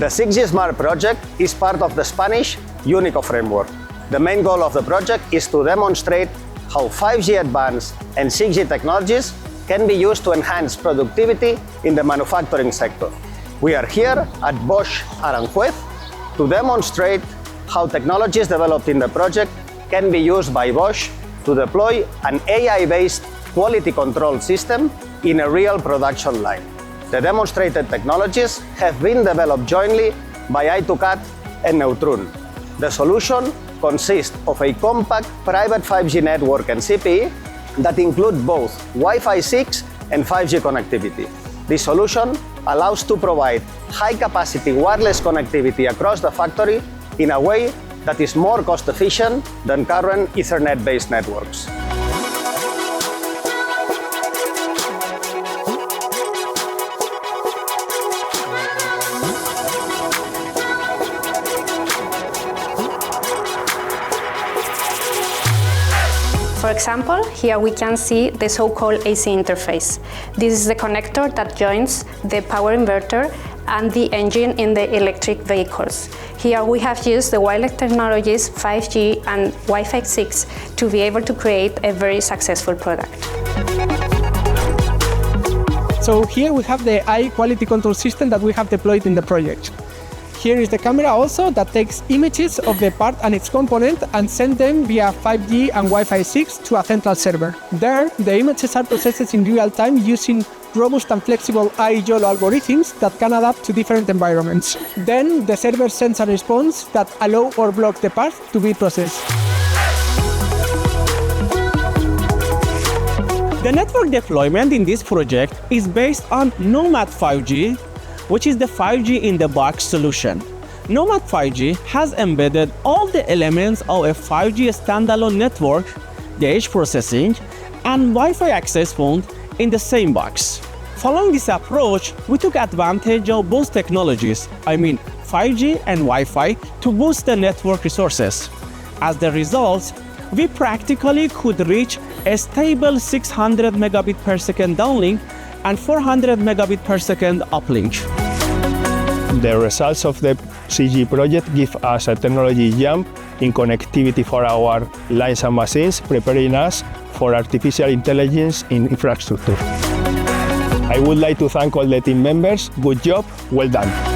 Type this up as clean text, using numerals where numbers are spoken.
The 6GSMART project is part of the Spanish UNICO framework. The main goal of the project is to demonstrate how 5G advanced and 6G technologies can be used to enhance productivity in the manufacturing sector. We are here at Bosch Aranjuez to demonstrate how technologies developed in the project can be used by Bosch to deploy an AI-based quality control system in a real production line. The demonstrated technologies have been developed jointly by i2CAT and Neutroon. The solution consists of a compact private 5G network and CPE that include both Wi-Fi 6 and 5G connectivity. This solution allows to provide high-capacity wireless connectivity across the factory in a way that is more cost-efficient than current Ethernet-based networks. For example, here we can see the so-called AC interface. This is the connector that joins the power inverter and the engine in the electric vehicles. Here we have used the wireless technologies 5G and Wi-Fi6 to be able to create a very successful product. So here we have the AI quality control system that we have deployed in the project. Here is the camera also that takes images of the part and its component and sends them via 5G and Wi-Fi 6 to a central server. There, the images are processed in real time using robust and flexible AI-YOLO algorithms that can adapt to different environments. Then, the server sends a response that allows or blocks the part to be processed. The network deployment in this project is based on Nomad 5G, which is the 5G in the box solution. Nomad 5G has embedded all the elements of a 5G standalone network, the edge processing, and Wi-Fi access point in the same box. Following this approach, we took advantage of both technologies, 5G and Wi-Fi, to boost the network resources. As the result, we practically could reach a stable 600 megabit per second downlink and 400 megabit per second uplink. The results of the 6G project give us a technology jump in connectivity for our lines and machines, preparing us for artificial intelligence in infrastructure. I would like to thank all the team members. Good job, well done.